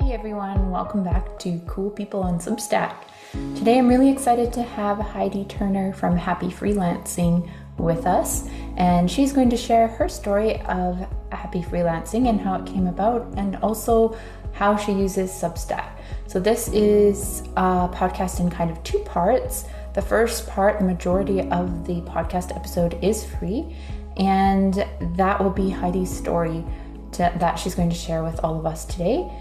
Hey everyone, welcome back to Cool People on Substack. Today I'm really excited to have Heidi Turner from Happy Freelancing with us, and she's going to share her story of Happy Freelancing and how it came about, and also how she uses Substack. So this is a podcast in kind of two parts. The first part, the majority of the podcast episode is free, and that will be Heidi's story that she's going to share with all of us today.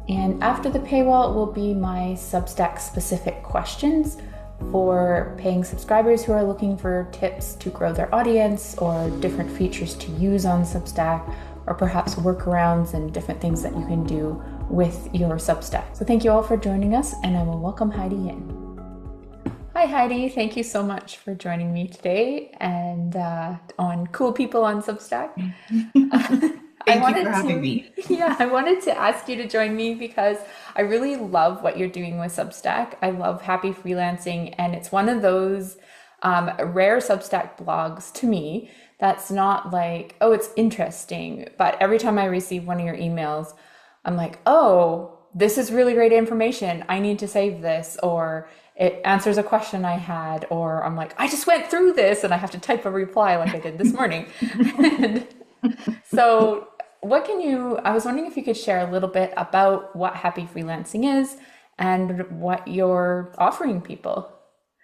And after the paywall will be my Substack specific questions for paying subscribers who are looking for tips to grow their audience or different features to use on Substack, or perhaps workarounds and different things that you can do with your Substack. So thank you all for joining us, and I will welcome Heidi in. Hi Heidi, thank you so much for joining me today and on Cool People on Substack. Thank you for having me. I wanted to ask you to join me because I really love what you're doing with Substack. I love Happy Freelancing, and it's one of those rare Substack blogs to me that's not like, oh, it's interesting, but every time I receive one of your emails, I'm like, oh, this is really great information. I need to save this, or it answers a question I had, or I'm like, I just went through this and I have to type a reply like I did this morning. And so I was wondering if you could share a little bit about what Happy Freelancing is and what you're offering people.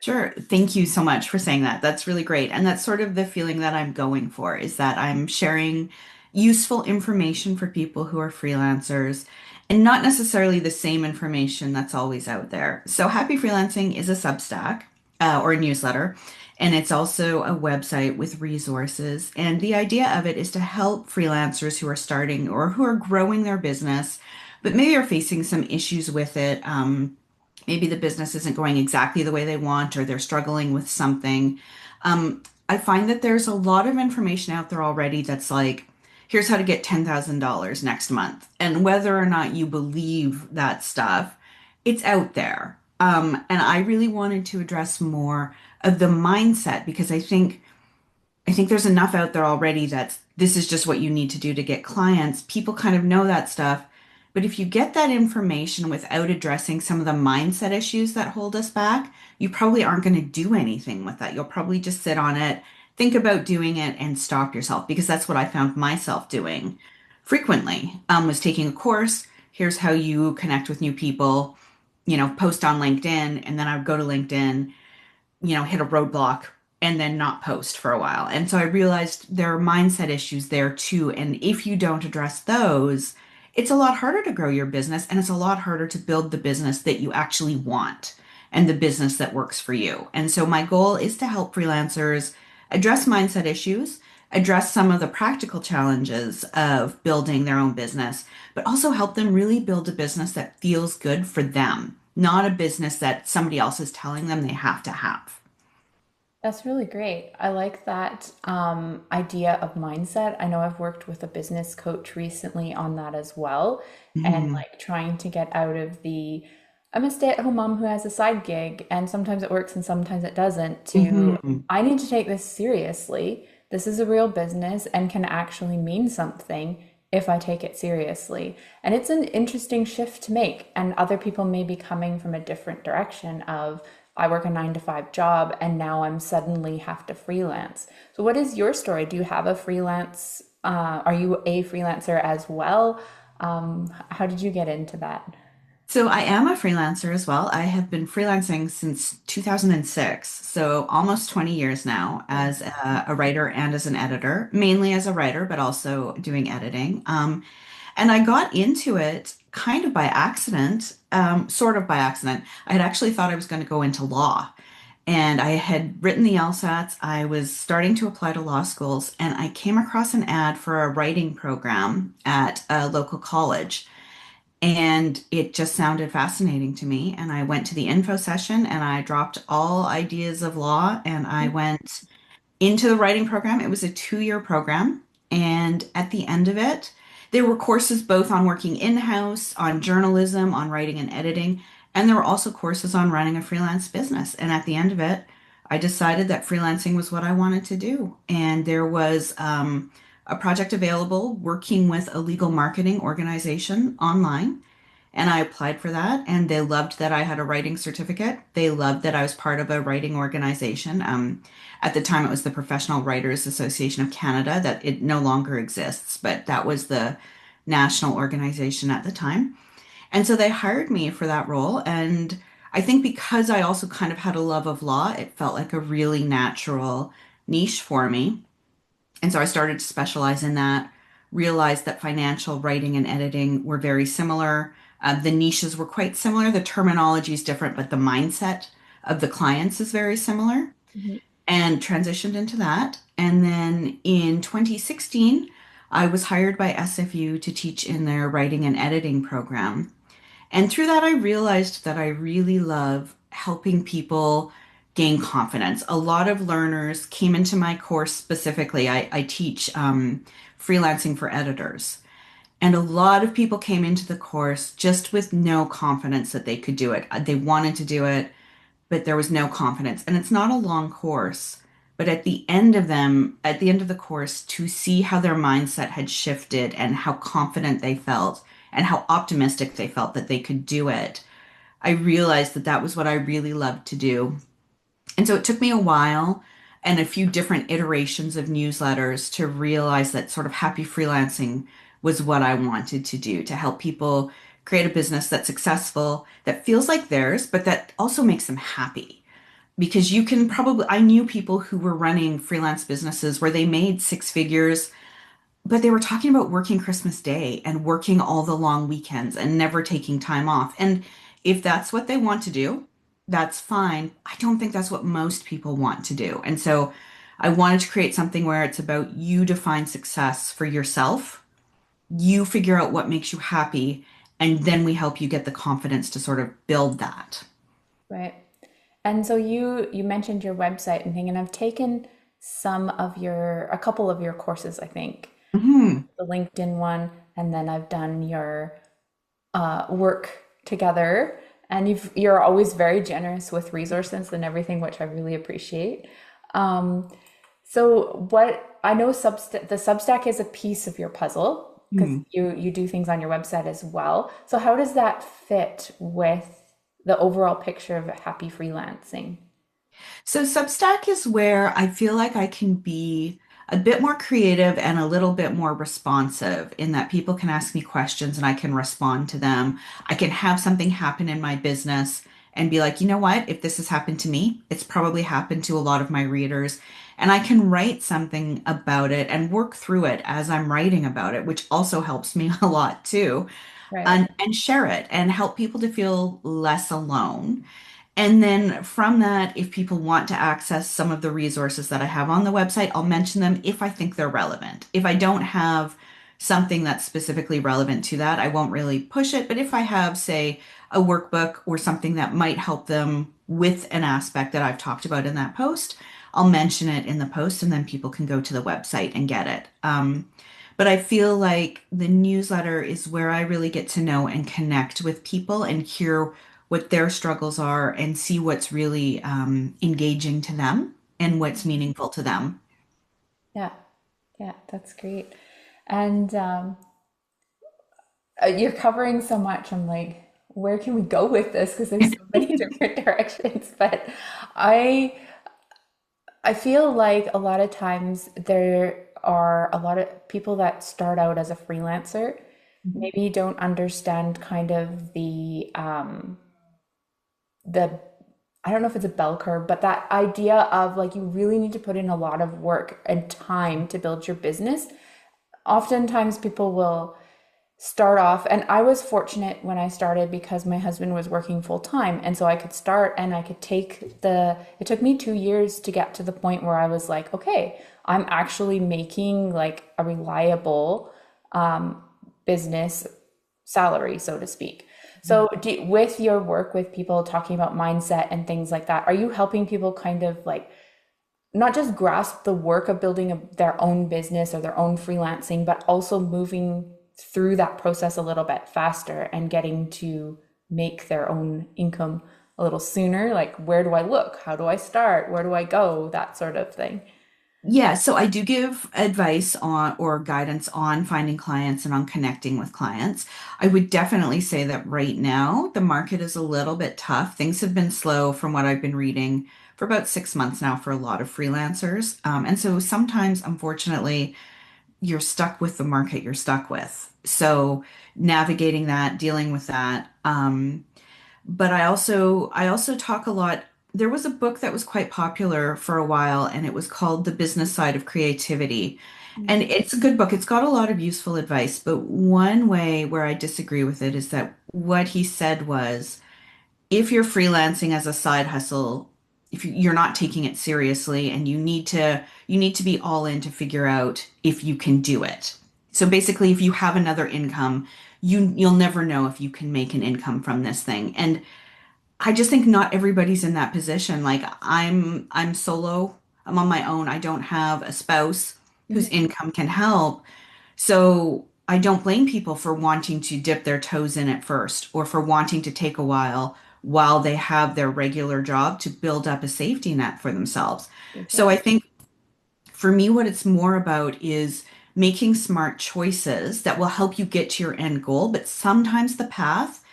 Sure. Thank you so much for saying that. That's really great. And that's sort of the feeling that I'm going for, is that I'm sharing useful information for people who are freelancers and not necessarily the same information that's always out there. So Happy Freelancing is a Substack or a newsletter, and it's also a website with resources. And the idea of it is to help freelancers who are starting or who are growing their business, but maybe are facing some issues with it. Maybe the business isn't going exactly the way they want, or they're struggling with something. I find that there's a lot of information out there already that's like, here's how to get $10,000 next month. And whether or not you believe that stuff, it's out there. And I really wanted to address more of the mindset, because I think there's enough out there already that this is just what you need to do to get clients. People kind of know that stuff. But if you get that information without addressing some of the mindset issues that hold us back, you probably aren't going to do anything with that. You'll probably just sit on it, think about doing it, and stop yourself, because that's what I found myself doing frequently, was taking a course. Here's how you connect with new people, post on LinkedIn, and then I would go to LinkedIn, hit a roadblock and then not post for a while. And so I realized there are mindset issues there too. And if you don't address those, it's a lot harder to grow your business, and it's a lot harder to build the business that you actually want and the business that works for you. And so my goal is to help freelancers address mindset issues, address some of the practical challenges of building their own business, but also help them really build a business that feels good for them, not a business that somebody else is telling them they have to have. That's really great. I like that idea of mindset. I know I've worked with a business coach recently on that as well, and Mhm. like trying to get out of I'm a stay-at-home mom who has a side gig, and sometimes it works and sometimes it doesn't, to Mhm. I need to take this seriously. This is a real business and can actually mean something if I take it seriously. And it's an interesting shift to make, and other people may be coming from a different direction of, I work a 9 to 5 job and now I'm suddenly have to freelance. So what is your story? Do you have a freelance? Are you a freelancer as well? How did you get into that? So I am a freelancer as well. I have been freelancing since 2006, so almost 20 years now, as a writer and as an editor, mainly as a writer, but also doing editing. And I got into it kind of by accident, sort of by accident. I had actually thought I was going to go into law, and I had written the LSATs. I was starting to apply to law schools, and I came across an ad for a writing program at a local college. And it just sounded fascinating to me. And I went to the info session and I dropped all ideas of law and I went into the writing program. It was a 2-year program. And at the end of it, there were courses both on working in-house, on journalism, on writing and editing. And there were also courses on running a freelance business. And at the end of it, I decided that freelancing was what I wanted to do. And there was a project available working with a legal marketing organization online. And I applied for that, and they loved that I had a writing certificate. They loved that I was part of a writing organization. At the time, it was the Professional Writers Association of Canada, that it no longer exists, but that was the national organization at the time. And so they hired me for that role. And I think because I also kind of had a love of law, it felt like a really natural niche for me. And so I started to specialize in that, realized that financial writing and editing were very similar. The niches were quite similar. The terminology is different, but the mindset of the clients is very similar, Mhm. and transitioned into that. And then in 2016, I was hired by SFU to teach in their writing and editing program. And through that, I realized that I really love helping people gain confidence. A lot of learners came into my course specifically. I teach freelancing for editors. And a lot of people came into the course just with no confidence that they could do it. They wanted to do it, but there was no confidence. And it's not a long course, but at the end of the course, to see how their mindset had shifted and how confident they felt and how optimistic they felt that they could do it, I realized that that was what I really loved to do. And so it took me a while and a few different iterations of newsletters to realize that sort of happy freelancing was what I wanted to do, to help people create a business that's successful, that feels like theirs, but that also makes them happy. Because you can probably, I knew people who were running freelance businesses where they made six figures, but they were talking about working Christmas Day and working all the long weekends and never taking time off. And if that's what they want to do, that's fine. I don't think that's what most people want to do. And so I wanted to create something where it's about you define success for yourself, you figure out what makes you happy, and then we help you get the confidence to sort of build that. Right. And so you mentioned your website and thing, and I've taken a couple of your courses, I think. Mhm. The LinkedIn one, and then I've done your work together. And you're always very generous with resources and everything, which I really appreciate. Um, so what I know the Substack is a piece of your puzzle because Mhm. you do things on your website as well. So how does that fit with the overall picture of happy freelancing? So Substack is where I feel like I can be a bit more creative and a little bit more responsive in that people can ask me questions and I can respond to them. I can have something happen in my business and be like, you know what? If this has happened to me, it's probably happened to a lot of my readers. And I can write something about it and work through it as I'm writing about it, which also helps me a lot too. Right. And share it and help people to feel less alone. And then from that, if people want to access some of the resources that I have on the website, I'll mention them if I think they're relevant. If I don't have something that's specifically relevant to that, I won't really push it. But if I have, say, a workbook or something that might help them with an aspect that I've talked about in that post, I'll mention it in the post and then people can go to the website and get it. But I feel like the newsletter is where I really get to know and connect with people and hear what their struggles are and see what's really engaging to them and what's meaningful to them. Yeah. Yeah, that's great. And you're covering so much. I'm like, where can we go with this? Because there's so many different directions. But I I feel like a lot of times there are a lot of people that start out as a freelancer, Mhm. maybe don't understand kind of the I don't know if it's a bell curve, but that idea of like you really need to put in a lot of work and time to build your business. Oftentimes people will start off, and I was fortunate when I started because my husband was working full time, and so I could start and I could it took me 2 years to get to the point where I was like, okay, I'm actually making like a reliable business salary, so to speak. So with your work with people talking about mindset and things like that, are you helping people kind of like not just grasp the work of building their own business or their own freelancing, but also moving through that process a little bit faster and getting to make their own income a little sooner? Like, where do I look? How do I start? Where do I go? That sort of thing. Yeah, so I do give advice on or guidance on finding clients and on connecting with clients. I would definitely say that right now the market is a little bit tough. Things have been slow from what I've been reading for about 6 months now for a lot of freelancers. And so sometimes, unfortunately, you're stuck with the market you're stuck with. So navigating that, dealing with that. But I also talk a lot. There was a book that was quite popular for a while, and it was called The Business Side of Creativity. And it's a good book. It's got a lot of useful advice, but one way where I disagree with it is that what he said was if you're freelancing as a side hustle, if you're not taking it seriously and you need to be all in to figure out if you can do it. So basically, if you have another income, you'll never know if you can make an income from this thing. And I just think not everybody's in that position. Like I'm solo. I'm on my own. I don't have a spouse whose Mhm. income can help. So I don't blame people for wanting to dip their toes in at first or for wanting to take a while they have their regular job to build up a safety net for themselves. So I Exactly. think for me, what it's more about is making smart choices that will help you get to your end goal. But sometimes the path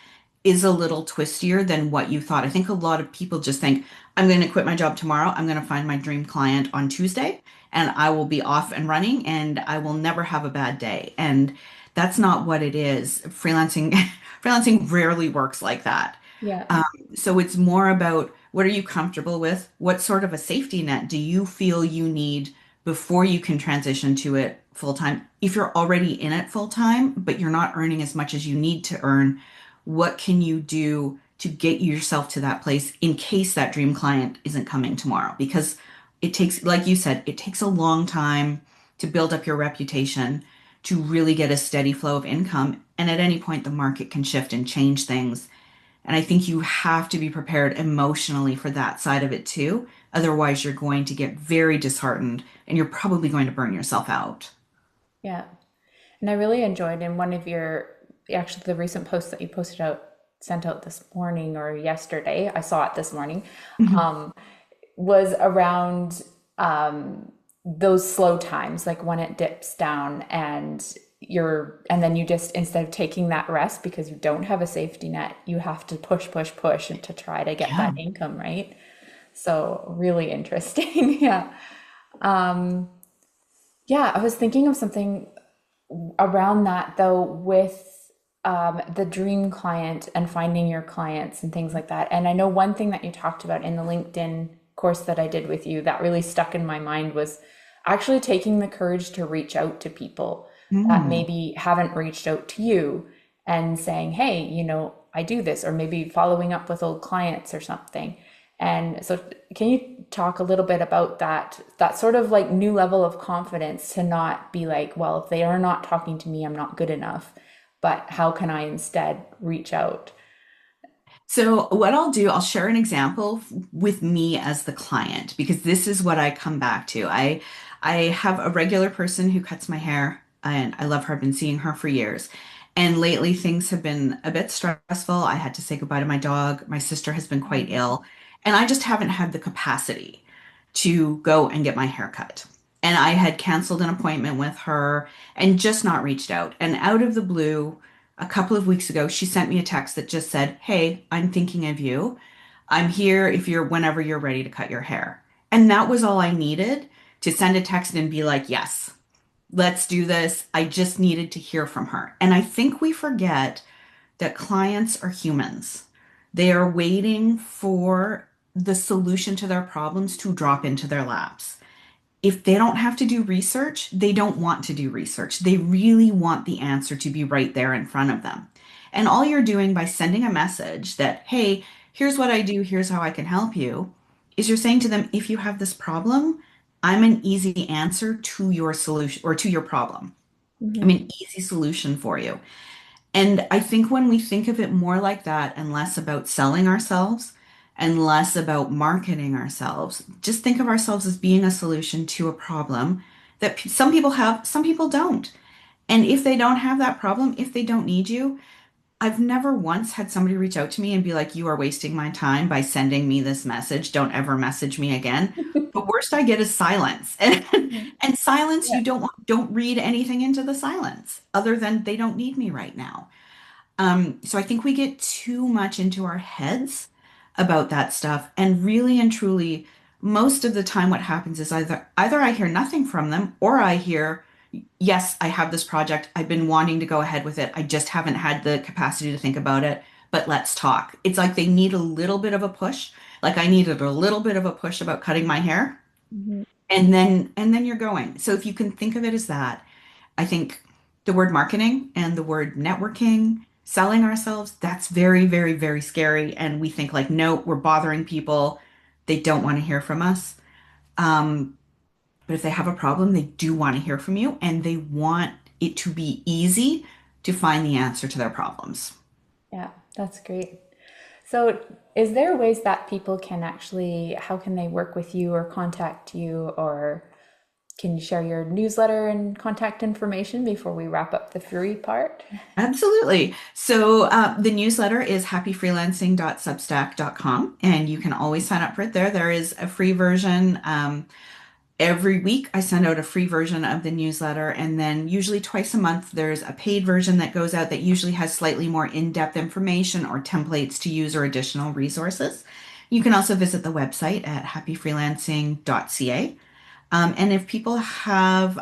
is a little twistier than what you thought. I think a lot of people just think, I'm going to quit my job tomorrow. I'm going to find my dream client on Tuesday and I will be off and running and I will never have a bad day. And that's not what it is. Freelancing rarely works like that. Yeah. Um, so it's more about what are you comfortable with? What sort of a safety net do you feel you need before you can transition to it full time? If you're already in it full time, but you're not earning as much as you need to earn, what can you do to get yourself to that place in case that dream client isn't coming tomorrow? Because it takes, like you said, it takes a long time to build up your reputation, to really get a steady flow of income. And at any point, the market can shift and change things. And I think you have to be prepared emotionally for that side of it too. Otherwise, you're going to get very disheartened and you're probably going to burn yourself out. Yeah. And I really enjoyed in one of actually the recent posts that you sent out this morning or yesterday, I saw it this morning, Mhm. um, was around those slow times, like when it dips down and then you just, instead of taking that rest because you don't have a safety net, you have to push, push, push and to try to get Yeah. that income, right? So really interesting. Yeah. Um, yeah, I was thinking of something around that though with the dream client and finding your clients and things like that. And I know one thing that you talked about in the LinkedIn course that I did with you that really stuck in my mind was actually taking the courage to reach out to people that Mm. maybe haven't reached out to you and saying, hey, I do this, or maybe following up with old clients or something. And so, can you talk a little bit about that sort of like new level of confidence to not be like, well, if they are not talking to me, I'm not good enough, but how can I instead reach out? So, what I'll do, I'll share an example with me as the client because this is what I come back to. I have a regular person who cuts my hair and I love her. I've been seeing her for years. And lately things have been a bit stressful. I had to say goodbye to my dog. My sister has been quite Um, ill, and I just haven't had the capacity to go and get my hair cut. And I had canceled an appointment with her and just not reached out. And out of the blue, a couple of weeks ago, she sent me a text that just said, "Hey, I'm thinking of you. I'm here if you're whenever you're ready to cut your hair." And that was all I needed to send a text and be like, "Yes, let's do this." I just needed to hear from her. And I think we forget that clients are humans. They are waiting for the solution to their problems to drop into their laps. If they don't have to do research, they don't want to do research. They really want the answer to be right there in front of them. And all you're doing by sending a message that, hey, here's what I do, here's how I can help you, is you're saying to them, if you have this problem, I'm an easy answer to your solution or to your problem. I'm mhm, an easy solution for you. And I think when we think of it more like that and less about selling ourselves and less about marketing ourselves, just think of ourselves as being a solution to a problem that some people have, some people don't. And if they don't have that problem, if they don't need you, I've never once had somebody reach out to me and be like, you are wasting my time by sending me this message. Don't ever message me again. The worst I get is silence. Mhm. And silence, Yeah. don't read anything into the silence other than they don't need me right now. So I think we get too much into our heads about that stuff. And really and truly, most of the time what happens is either I hear nothing from them or I hear, yes, I have this project. I've been wanting to go ahead with it. I just haven't had the capacity to think about it, but let's talk. It's like they need a little bit of a push. Like I needed a little bit of a push about cutting my hair, Mhm. and then you're going. So if you can think of it as that, I think the word marketing and the word networking, selling ourselves, that's very, very, very scary. And we think like, no, we're bothering people. They don't want to hear from us. Um, but if they have a problem, they do want to hear from you and they want it to be easy to find the answer to their problems. Yeah, that's great. So, is there ways that people can actually, how can they work with you or contact you, or can you share your newsletter and contact information before we wrap up the free part? Absolutely. So the newsletter is happyfreelancing.substack.com, and you can always sign up for it there. There is a free version. Every week, I send out a free version of the newsletter, and then usually twice a month, there's a paid version that goes out that usually has slightly more in-depth information or templates to use or additional resources. You can also visit the website at happyfreelancing.ca. And if people have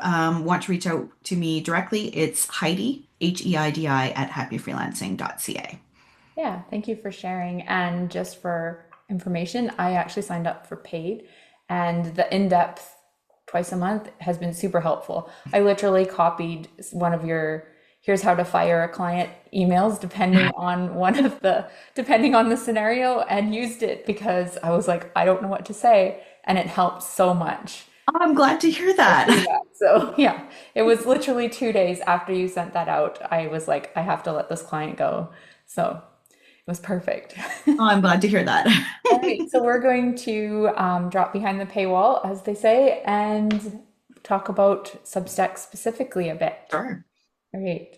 want to reach out to me directly, it's Heidi, Heidi, at happyfreelancing.ca. Yeah, thank you for sharing. And just for information, I actually signed up for paid, and the in-depth twice a month has been super helpful. I literally copied one of your here's how to fire a client emails depending on the scenario, and used it because I was like, I don't know what to say, and it helped so much. Oh, I'm glad to hear The that. feedback. So yeah, it was literally 2 days after you sent that out. I was like, I have to let this client go. So it was perfect. Oh, I'm glad to hear that. All right, so we're going to drop behind the paywall, as they say, and talk about Substack specifically a bit. Sure. All right.